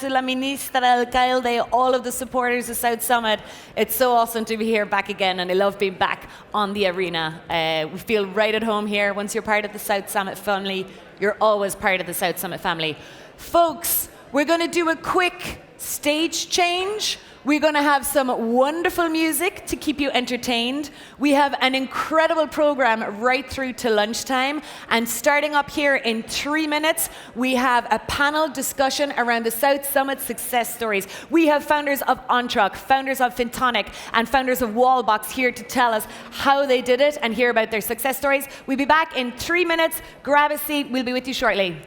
to la ministra alcalde, all of the supporters of South Summit. It's so awesome to be here back again, and I love being back on the arena. We feel right at home here. Once you're part of the South Summit family, you're always part of the South Summit family. Folks, we're going to do a quick stage change. We're going to have some wonderful music to keep you entertained. We have an incredible program right through to lunchtime. And starting up here in 3 minutes, we have a panel discussion around the South Summit success stories. We have founders of Ontruck, founders of Fintonic, and founders of Wallbox here to tell us how they did it and hear about their success stories. We'll be back in 3 minutes. Grab a seat. We'll be with you shortly.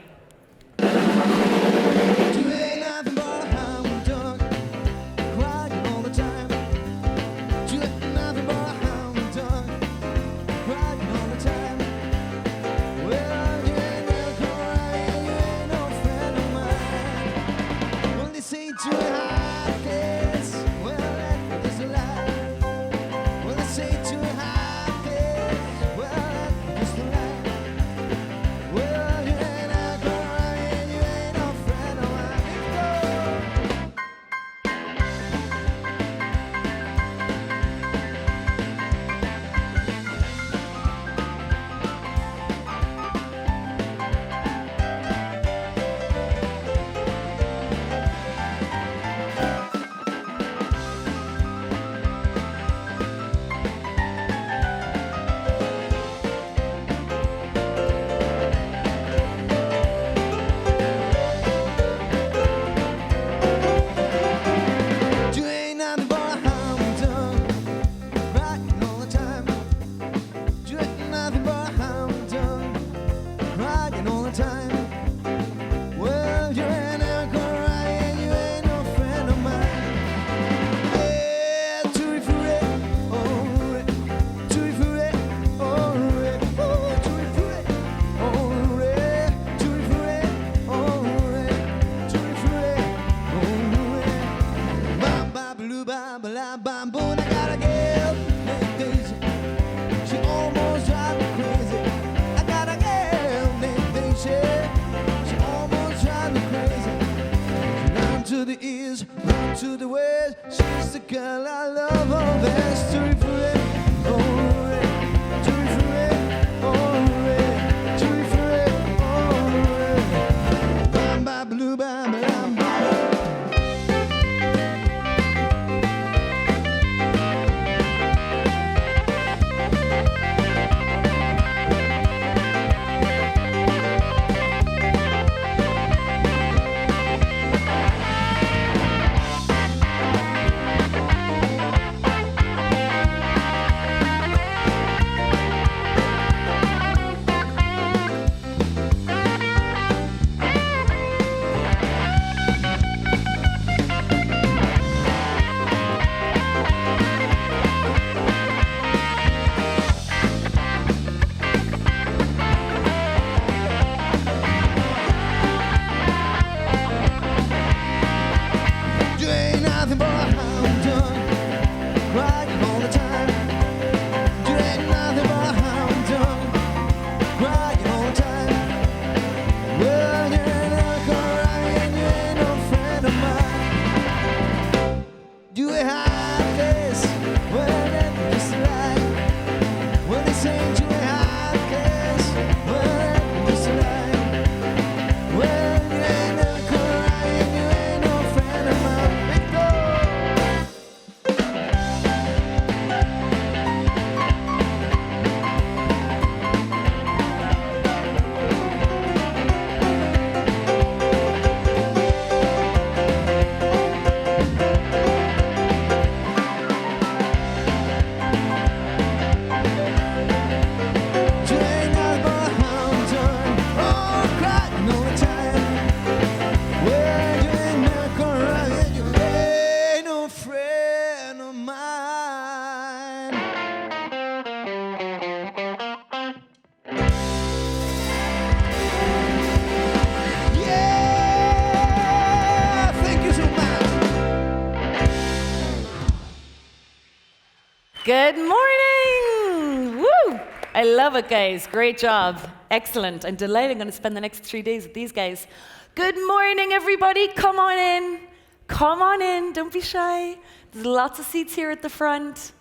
Good morning! Woo! I love it, guys. Great job. Excellent. I'm delighted I'm going to spend the next 3 days with these guys. Good morning, everybody. Come on in. Come on in. Don't be shy. There's lots of seats here at the front.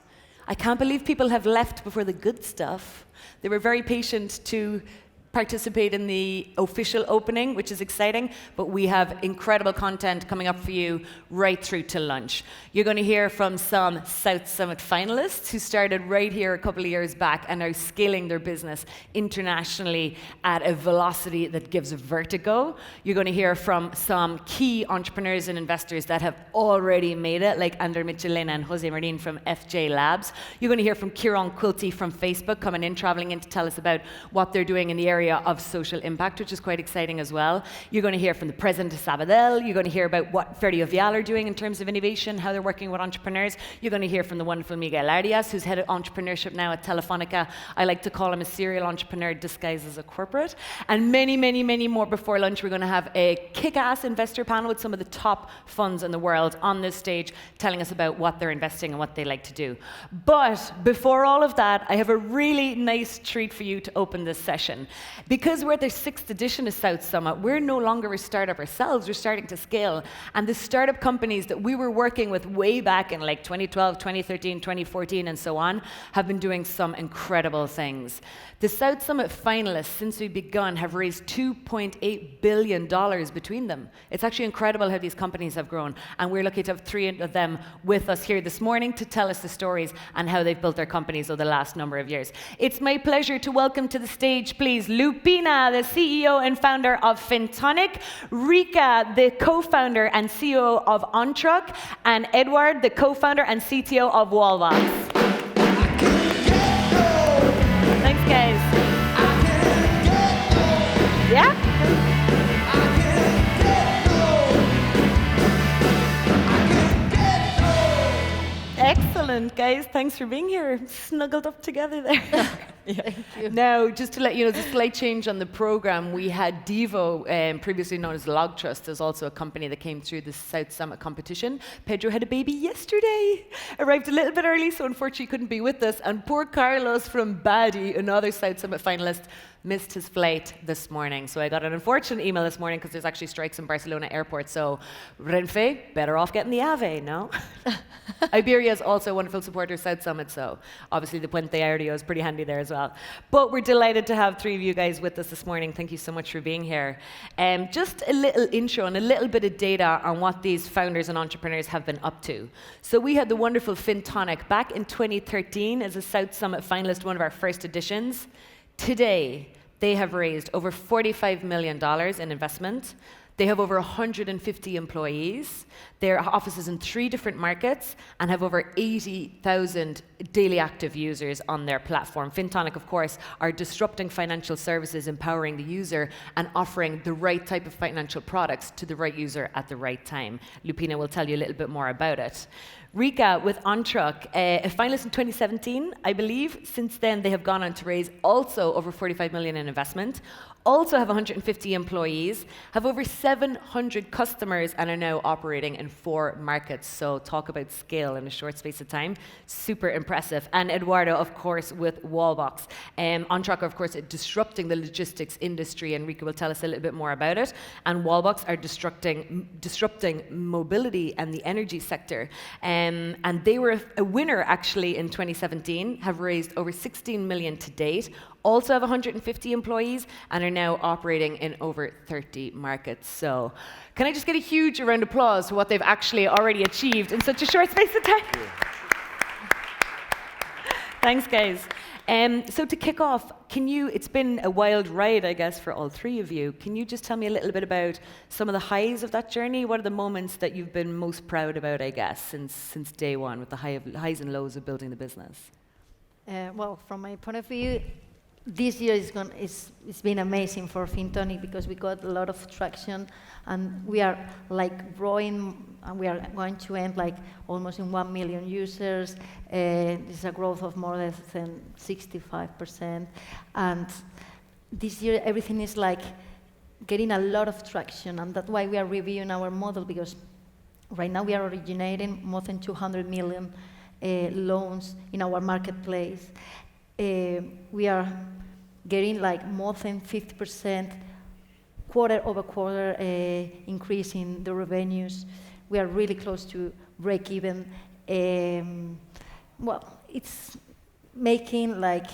I can't believe people have left before the good stuff. They were very patient to participate in the official opening, which is exciting, but we have incredible content coming up for you right through to lunch. You're going to hear from some South Summit finalists who started right here a couple of years back and are scaling their business internationally at a velocity that gives vertigo. You're going to hear from some key entrepreneurs and investors that have already made it, like Ander Michelena and Jose Marin from FJ Labs. You're going to hear from Kieran Quilty from Facebook coming in, traveling in to tell us about what they're doing in the area of social impact, which is quite exciting as well. You're going to hear from the president of Sabadell. You're going to hear about what Ferrovial are doing in terms of innovation, how they're working with entrepreneurs. You're going to hear from the wonderful Miguel Arias, who's head of entrepreneurship now at Telefonica. I like to call him a serial entrepreneur disguised as a corporate. And many, many, many more before lunch. We're going to have a kick-ass investor panel with some of the top funds in the world on this stage telling us about what they're investing and what they like to do. But before all of that, I have a really nice treat for you to open this session. Because we're at the 6th edition of South Summit, we're no longer a startup ourselves, we're starting to scale. And the startup companies that we were working with way back in like 2012, 2013, 2014, and so on, have been doing some incredible things. The South Summit finalists, since we've begun, have raised $2.8 billion between them. It's actually incredible how these companies have grown. And we're lucky to have 3 of them with us here this morning to tell us the stories and how they've built their companies over the last number of years. It's my pleasure to welcome to the stage, please, Lupina, the CEO and founder of Fintonic, Rika, the co-founder and CEO of Ontruck, and Eduard, the co-founder and CTO of Wallbox. Thanks, guys. Yeah? Excellent, guys. Thanks for being here. Snuggled up together there. Yeah. Thank you. Now, just to let you know, the slight change on the program, we had Devo, previously known as Log Trust, as also a company that came through the South Summit competition. Pedro had a baby yesterday. Arrived a little bit early, so unfortunately couldn't be with us. And poor Carlos from Badi, another South Summit finalist, missed his flight this morning. So I got an unfortunate email this morning because there's actually strikes in Barcelona airport. So Renfe, better off getting the AVE, no? Iberia is also a wonderful supporter of South Summit, so obviously the Puente Aéreo is pretty handy there as well. But we're delighted to have 3 of you guys with us this morning. Thank you so much for being here. Just a little intro and a little bit of data on what these founders and entrepreneurs have been up to. So we had the wonderful Fintonic back in 2013 as a South Summit finalist, one of our first editions. Today, they have raised over $45 million in investment. They have over 150 employees. Their offices in 3 different markets and have over 80,000 daily active users on their platform. Fintonic, of course, are disrupting financial services, empowering the user and offering the right type of financial products to the right user at the right time. Lupina will tell you a little bit more about it. Rika with Ontruck, a finalist in 2017, I believe. Since then, they have gone on to raise also over 45 million in investment, also have 150 employees, have over 700 customers, and are now operating in 4 markets. So talk about scale in a short space of time. Super impressive. And Eduardo, of course, with Wallbox. Ontruck, of course, disrupting the logistics industry, and Rika will tell us a little bit more about it. And Wallbox are disrupting mobility and the energy sector. And they were a winner, actually, in 2017, have raised over 16 million to date, also have 150 employees, and are now operating in over 30 markets. So can I just get a huge round of applause for what they've actually already achieved in such a short space of time? Thanks, guys. So to kick off, it's been a wild ride, I guess, for all 3 of you. Can you just tell me a little bit about some of the highs of that journey? What are the moments that you've been most proud about, I guess, since day one, with the highs and lows of building the business? Well, from my point of view, this year it's been amazing for Fintonic because we got a lot of traction, and we are like growing, and we are going to end like almost in 1 million users. It's a growth of more than 65%, and this year everything is like getting a lot of traction, and that's why we are reviewing our model, because right now we are originating more than 200 million loans in our marketplace. We are getting like more than 50% quarter-over-quarter increase in the revenues. We are really close to break even. Well, it's making like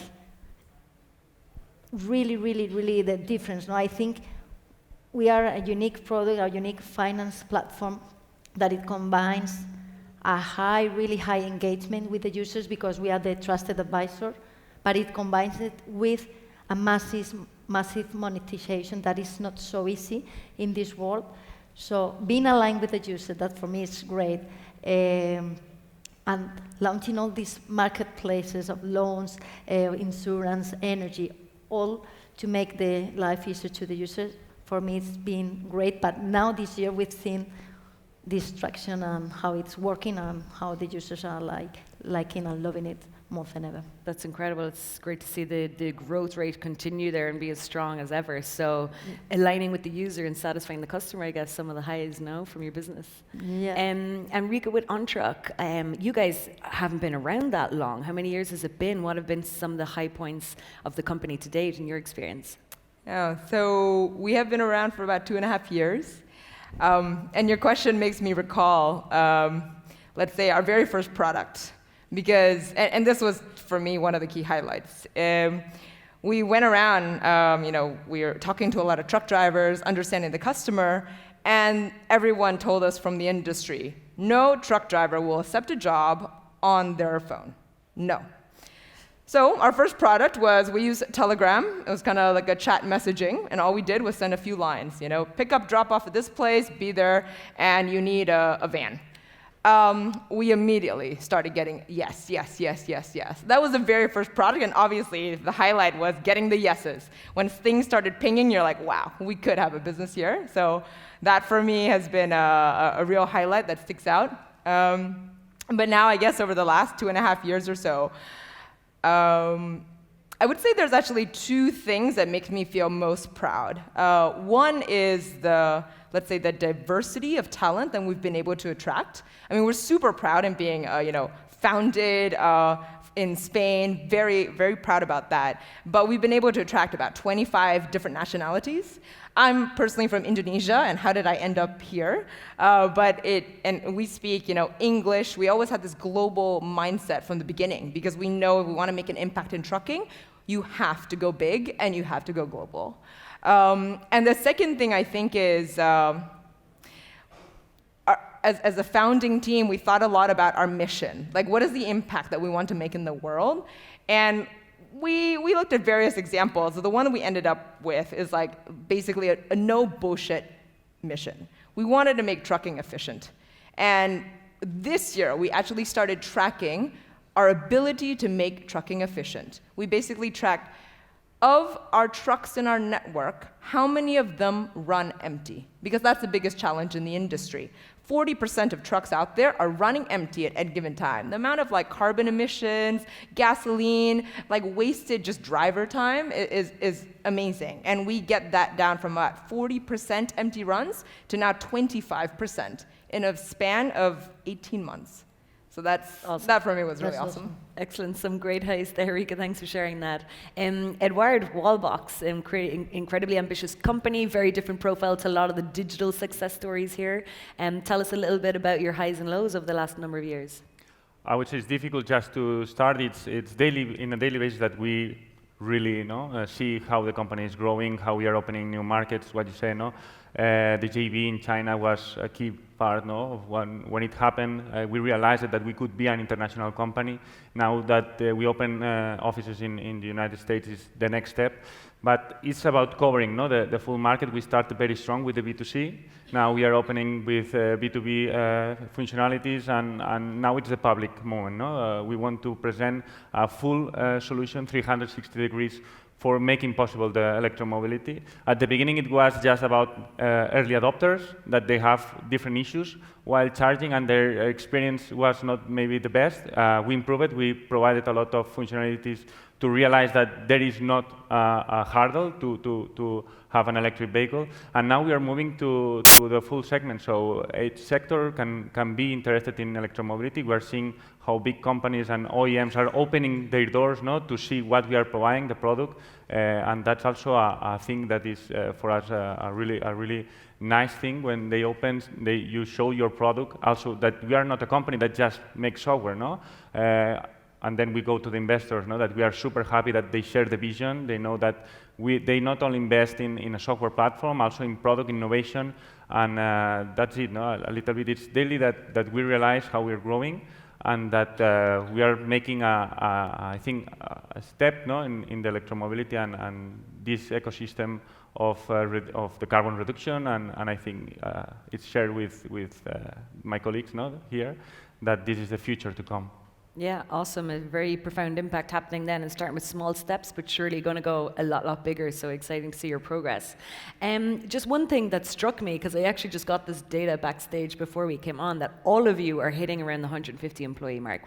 really the difference. No, I think we are a unique product, a unique finance platform that it combines a really high engagement with the users because we are the trusted advisor, but it combines it with a massive monetization that is not so easy in this world. So being aligned with the user, that for me is great. And launching all these marketplaces of loans, insurance, energy, all to make the life easier to the user. For me, it's been great, but now this year we've seen this traction and how it's working and how the users are liking and loving it more than ever. That's incredible. It's great to see the growth rate continue there and be as strong as ever. So aligning with the user and satisfying the customer, I guess, some of the highs now from your business. Yeah. And Rika, with Ontruck, you guys haven't been around that long. How many years has it been? What have been some of the high points of the company to date in your experience? Yeah, so we have been around for about 2.5 years. And your question makes me recall, let's say, our very first product. Because, and this was, for me, one of the key highlights. We went around, we were talking to a lot of truck drivers, understanding the customer, and everyone told us from the industry, no truck driver will accept a job on their phone. No. So our first product was, we used Telegram. It was kind of like a chat messaging, and all we did was send a few lines. Pick up, drop off at this place, be there, and you need a van. We immediately started getting yes. That was the very first product, and obviously the highlight was getting the yeses. When things started pinging, you're like, wow, we could have a business here. So that for me has been a real highlight that sticks out. But now, I guess over the last 2.5 years or so, I would say there's actually two things that make me feel most proud. One is let's say, the diversity of talent that we've been able to attract. I mean, we're super proud in being, founded in Spain, very, very proud about that. But we've been able to attract about 25 different nationalities. I'm personally from Indonesia, and how did I end up here? And we speak, English. We always had this global mindset from the beginning because we know if we want to make an impact in trucking, you have to go big and you have to go global. And the second thing I think is, as a founding team, we thought a lot about our mission. Like, what is the impact that we want to make in the world? And we looked at various examples. The one that we ended up with is like basically a no bullshit mission. We wanted to make trucking efficient. And this year, we actually started tracking our ability to make trucking efficient. We basically tracked, of our trucks in our network, how many of them run empty? Because that's the biggest challenge in the industry. 40% of trucks out there are running empty at any given time. The amount of carbon emissions, gasoline, wasted just driver time is amazing. And we get that down from about 40% empty runs to now 25% in a span of 18 months. So that for me was really awesome. Excellent, some great highs there, Rika. Thanks for sharing that. Eduard, Wallbox, incredibly ambitious company, very different profile to a lot of the digital success stories here. Tell us a little bit about your highs and lows over the last number of years. I would say it's difficult just to start. It's daily, in a daily basis that we really see how the company is growing, how we are opening new markets, what you say, the JV in China was a key part of when it happened. We realized that we could be an international company. Now that we open offices in the United States is the next step. But it's about covering the full market. We started very strong with the B2C. Now we are opening with B2B functionalities, and now it's the public moment. We want to present a full solution, 360 degrees, for making possible the electromobility. At the beginning, it was just about early adopters, that they have different issues while charging, and their experience was not maybe the best. We improved it. We provided a lot of functionalities to realize that there is not a hurdle to have an electric vehicle. And now we are moving to the full segment. So each sector can be interested in electromobility. We are seeing how big companies and OEMs are opening their doors, no, to see what we are providing, the product, and that's also a thing that is for us a really nice thing when they open. You show your product. Also, that we are not a company that just makes software, no. And then we go to the investors, no, that we are super happy that they share the vision. They know that they not only invest in a software platform, also in product innovation, and that's it, no? A little bit, it's daily that we realize how we're growing, and that we are making I think, a step, no, in the electromobility and this ecosystem of the carbon reduction, and I think it's shared with my colleagues, no, here, that this is the future to come. Yeah, awesome. A very profound impact happening then, and starting with small steps, but surely going to go a lot bigger. So exciting to see your progress. Just one thing that struck me, because I actually just got this data backstage before we came on, that all of you are hitting around the 150 employee mark.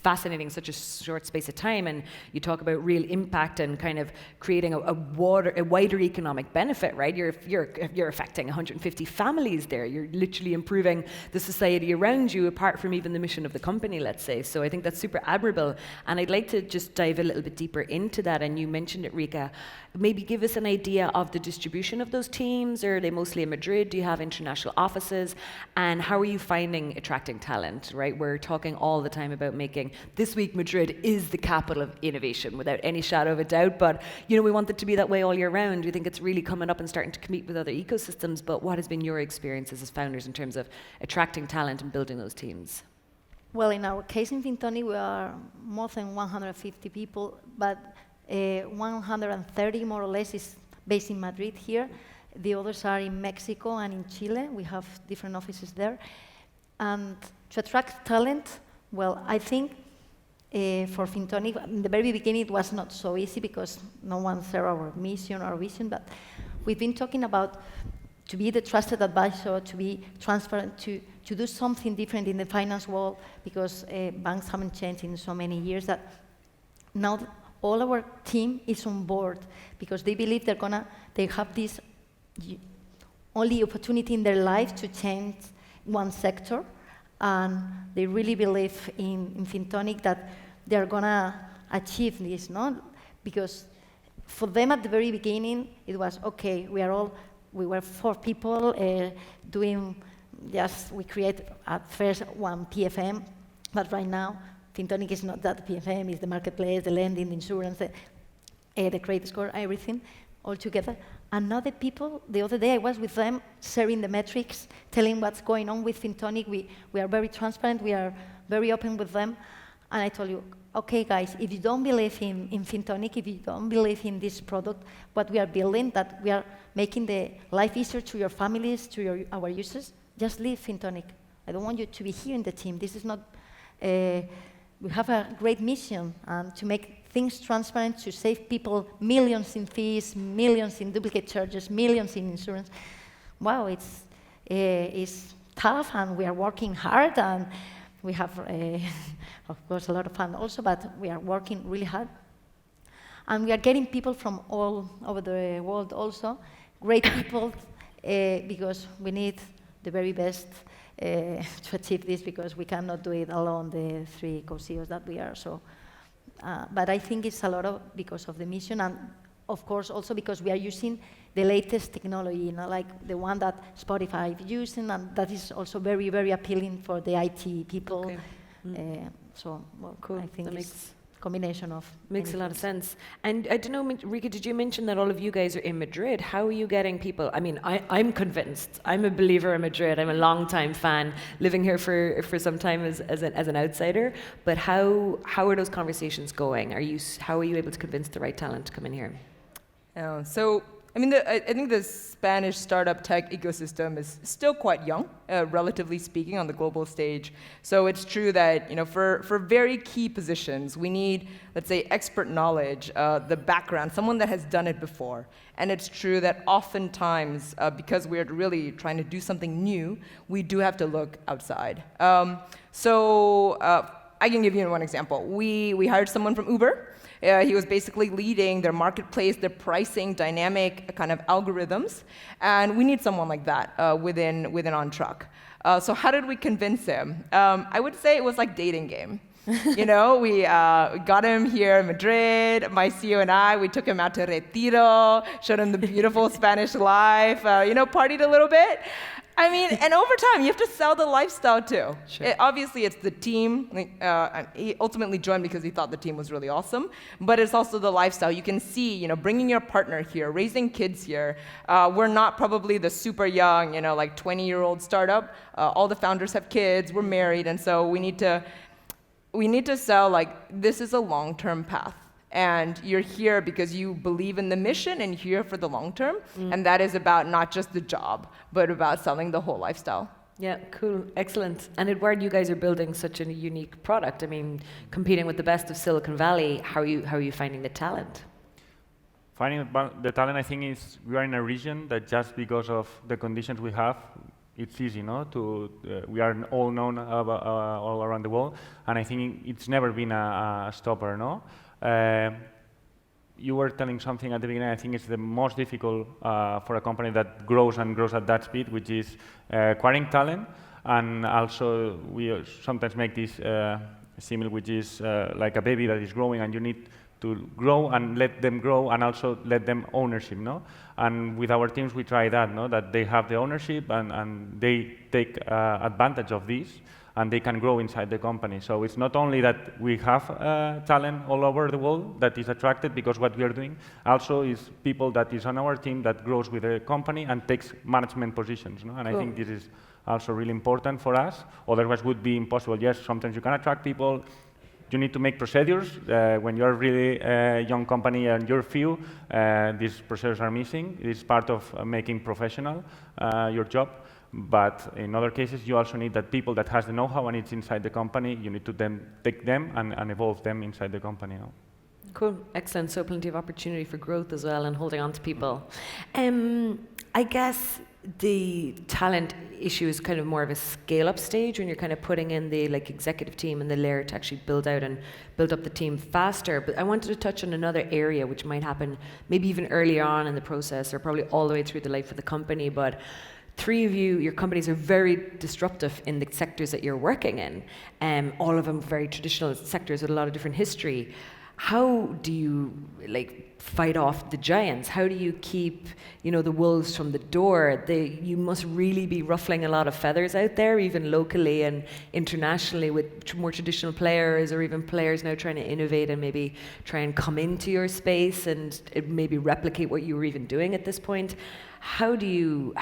Fascinating, such a short space of time, and you talk about real impact and kind of creating a wider economic benefit, right? You're affecting 150 families there. You're literally improving the society around you, apart from even the mission of the company, let's say. So I think that's super admirable, and I'd like to just dive a little bit deeper into that. And you mentioned it, Rika. Maybe give us an idea of the distribution of those teams. Are they mostly in Madrid? Do you have international offices? And how are you finding attracting talent, right? We're talking all the time about making, this week Madrid is the capital of innovation, without any shadow of a doubt, but we want it to be that way all year round. We think it's really coming up and starting to compete with other ecosystems, but what has been your experiences as founders in terms of attracting talent and building those teams? Well, in our case in Fintonic, we are more than 150 people, but 130 more or less is based in Madrid here. The others are in Mexico and in Chile. We have different offices there. And to attract talent, well, I think for Fintonic, in the very beginning, it was not so easy because no one saw our mission or vision, but we've been talking about to be the trusted advisor, to be transparent, to do something different in the finance world, because banks haven't changed in so many years, that now all our team is on board because they believe they have this only opportunity in their life to change one sector, and they really believe in Fintonic that they're gonna achieve this, no? Because for them at the very beginning, it was, okay, we were 4 people we create at first one PFM, but right now, Fintonic is not that PFM, it's the marketplace, the lending, the insurance, the credit score, everything all together. And now the people, the other day I was with them sharing the metrics, telling what's going on with Fintonic. We are very transparent, we are very open with them. And I told you, okay guys, if you don't believe in Fintonic, if you don't believe in this product, what we are building, that we are making the life easier to your families, to our users, just leave Fintonic. I don't want you to be here in the team. This is not, we have a great mission to make things transparent, to save people millions in fees, millions in duplicate charges, millions in insurance. Wow, it's tough, and we are working hard, and we have, of course, a lot of fun also, but we are working really hard. And we are getting people from all over the world also, great people, because we need the very best to achieve this, because we cannot do it alone, the 3 co-CEOs that we are. So, but I think it's a lot because of the mission, and of course also because we are using the latest technology, like the one that Spotify is using, and that is also very, very appealing for the IT people. Okay. So, well, cool. I think it's combination of makes a lot of sense. And I don't know, Rika, did you mention that all of you guys are in Madrid? How are you getting people? I mean, I'm convinced. I'm a believer in Madrid. I'm a long-time fan, living here for some time as an outsider. But how are those conversations going? How are you able to convince the right talent to come in here? So, I mean, I think the Spanish startup tech ecosystem is still quite young, relatively speaking, on the global stage. So it's true that, for very key positions, we need, let's say, expert knowledge, the background, someone that has done it before. And it's true that oftentimes, because we're really trying to do something new, we do have to look outside. I can give you one example. We hired someone from Uber. He was basically leading their marketplace, their pricing, dynamic kind of algorithms, and we need someone like that within Ontruck. So how did we convince him? I would say it was like dating game. You know, we got him here in Madrid. My CEO and I, we took him out to Retiro, showed him the beautiful Spanish life, you know, partied a little bit. I mean, and over time, you have to sell the lifestyle too. Sure. Obviously, it's the team. He ultimately joined because he thought the team was really awesome. But it's also the lifestyle. You can see, you know, bringing your partner here, raising kids here. We're not probably the super young, you know, like 20-year-old startup. All the founders have kids. We're married, and so we need to sell like this is a long-term path. And you're here because you believe in the mission and here for the long term. And that is about not just the job, but about selling the whole lifestyle. Yeah, cool, excellent. And Eduard, you guys are building such a unique product. I mean, competing with the best of Silicon Valley, how are you finding the talent? Finding the talent, I think, is we are in a region that just because of the conditions we have, it's easy, no? We are all known all around the world, and I think it's never been a stopper, no? You were telling something at the beginning. I think it's the most difficult for a company that grows and grows at that speed, which is acquiring talent, and also we sometimes make this simile, which is like a baby that is growing, and you need to grow and let them grow, and also let them ownership, no? And with our teams, we try that, no? That they have the ownership and they take advantage of this, and they can grow inside the company. So it's not only that we have talent all over the world that is attracted because what we are doing, also is people that is on our team that grows with the company and takes management positions, no? And cool. I think this is also really important for us. Otherwise, would be impossible. Yes, sometimes you can attract people. You need to make procedures. When you're a really young company and you're few, these procedures are missing. It is part of making professional your job. But in other cases, you also need that people that has the know-how and it's inside the company, you need to then take them and evolve them inside the company. You know? Cool, excellent. So plenty of opportunity for growth as well and holding on to people. I guess the talent issue is kind of more of a scale-up stage when you're kind of putting in the executive team and the layer to actually build out and build up the team faster. But I wanted to touch on another area which might happen maybe even earlier on in the process or probably all the way through the life of the company. But three of you, your companies are very disruptive in the sectors that you're working in. All of them very traditional sectors with a lot of different history. How do you fight off the giants? How do you keep the wolves from the door? You must really be ruffling a lot of feathers out there, even locally and internationally, with more traditional players or even players now trying to innovate and maybe try and come into your space and maybe replicate what you were even doing at this point. How do you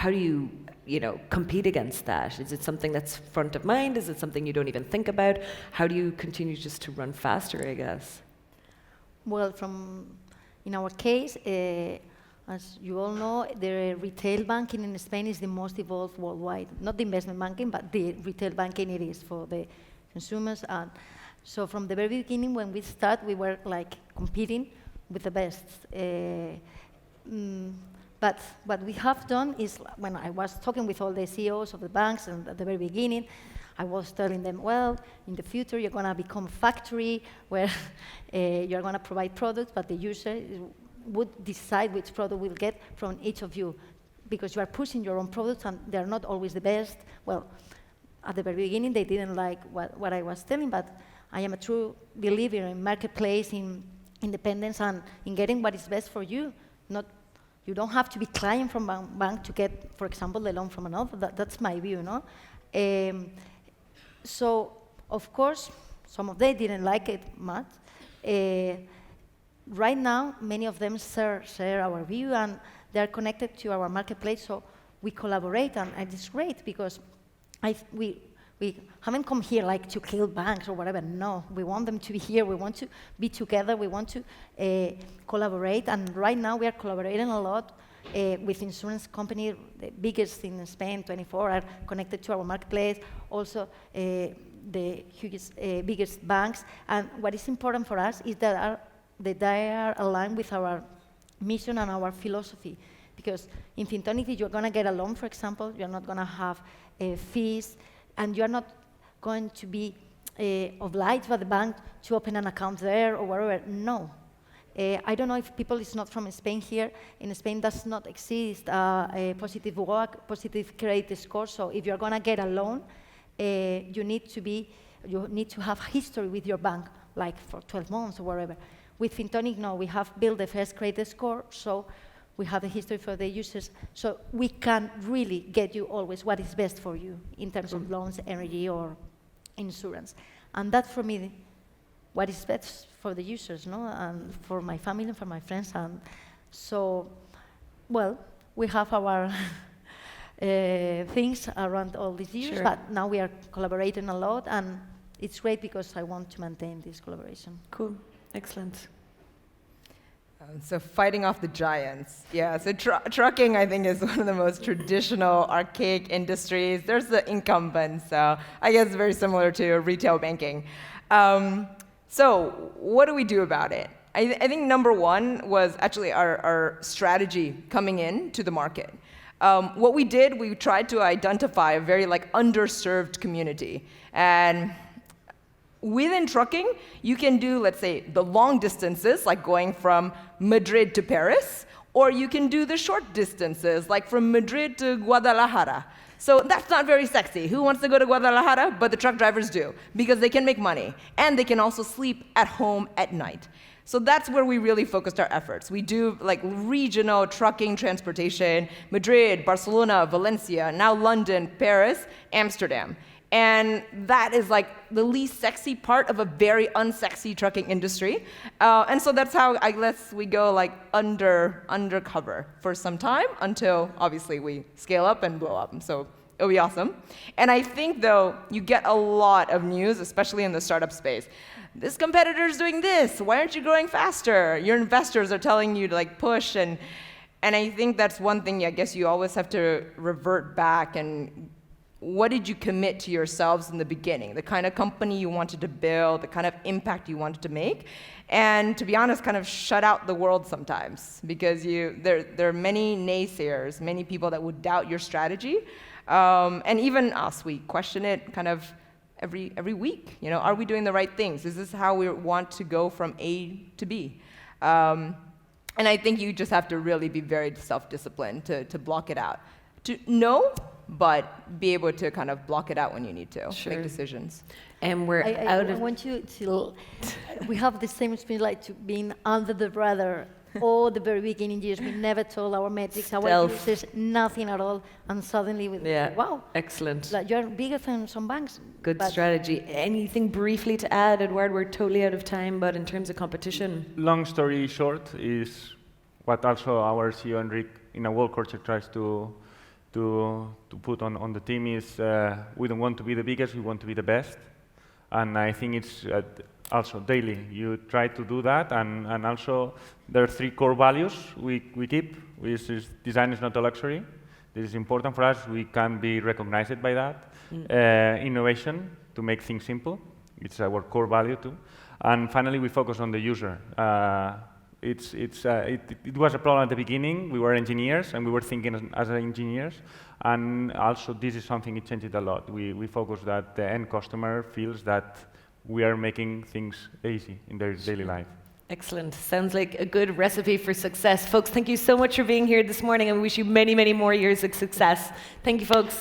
compete against that? Is it something that's front of mind? Is it something you don't even think about? How do you continue just to run faster, I guess? Well, in our case, as you all know, the retail banking in Spain is the most evolved worldwide. Not the investment banking, but the retail banking it is for the consumers. And so from the very beginning, when we start, we were competing with the best. But what we have done is, when I was talking with all the CEOs of the banks and at the very beginning, I was telling them, well, in the future, you're going to become a factory where you're going to provide products, but the user would decide which product will get from each of you, because you are pushing your own products, and they're not always the best. Well, at the very beginning, they didn't like what I was telling, but I am a true believer in marketplace, in independence, and in getting what is best for you. You don't have to be client from a bank to get, for example, the loan from another. That's my view, no? So, of course, some of them didn't like it much. Right now, many of them share our view, and they're connected to our marketplace, so we collaborate, and it's great, because we haven't come here to kill banks or whatever. No, we want them to be here. We want to be together. We want to collaborate, and right now we are collaborating a lot with insurance companies, the biggest in Spain, 24, are connected to our marketplace. Also, the biggest banks. And what is important for us is that they are aligned with our mission and our philosophy. Because in Fintonic, if you're going to get a loan, for example, you're not going to have fees, and you're not going to be obliged by the bank to open an account there or wherever. No. I don't know if people is not from Spain here. In Spain does not exist a positive WOAC, positive credit score. So if you're gonna get a loan, you need to have history with your bank, like for 12 months or whatever. With Fintonic, no, we have built the first credit score, so we have a history for the users, so we can really get you always what is best for you in terms of loans, energy, or insurance. And that, for me, what is best for the users, no? And for my family and for my friends. And so, well, we have our things around all these years, but now we are collaborating a lot, and it's great because I want to maintain this collaboration. Cool. Excellent. So fighting off the giants. Yeah, so trucking, I think, is one of the most traditional, archaic industries. There's the incumbents, so I guess it's very similar to retail banking. So what do we do about it? I think number one was actually our strategy coming in to the market. What we did, we tried to identify a very underserved community. And within trucking, you can do, let's say, the long distances, like going from Madrid to Paris, or you can do the short distances, like from Madrid to Guadalajara. So that's not very sexy. Who wants to go to Guadalajara? But the truck drivers do, because they can make money, and they can also sleep at home at night. So that's where we really focused our efforts. We do regional trucking transportation, Madrid, Barcelona, Valencia, now London, Paris, Amsterdam. And that is the least sexy part of a very unsexy trucking industry. And so that's how I guess we go undercover for some time until obviously we scale up and blow up. So it'll be awesome. And I think though, you get a lot of news, especially in the startup space. This competitor's doing this, why aren't you growing faster? Your investors are telling you to push, and I think that's one thing I guess you always have to revert back and what did you commit to yourselves in the beginning? The kind of company you wanted to build, the kind of impact you wanted to make. And to be honest, kind of shut out the world sometimes, because there are many naysayers, many people that would doubt your strategy. And even us, we question it kind of every week. Are we doing the right things? Is this how we want to go from A to B? And I think you just have to really be very self-disciplined to block it out. To know, but be able to kind of block it out when you need to make decisions. And we're I want you to, we have the same experience to being under the radar all the very beginning years. We never told our metrics, our users, nothing at all, and suddenly wow. Excellent. You're bigger than some banks. Good strategy. Anything briefly to add, Eduard? We're totally out of time, but in terms of competition? Long story short is what also our CEO, Enrique, in a world culture tries to put on the team is we don't want to be the biggest, we want to be the best. And I think it's also daily. You try to do that, and also there are 3 core values we keep, which is design is not a luxury. This is important for us. We can be recognized by that. Innovation, to make things simple. It's our core value too. And finally, we focus on the user. It was a problem at the beginning. We were engineers, and we were thinking as engineers. And also, this is something it changed a lot. We focus that the end customer feels that we are making things easy in their daily life. Excellent. Sounds like a good recipe for success. Folks, thank you so much for being here this morning, and we wish you many, many more years of success. Thank you, folks.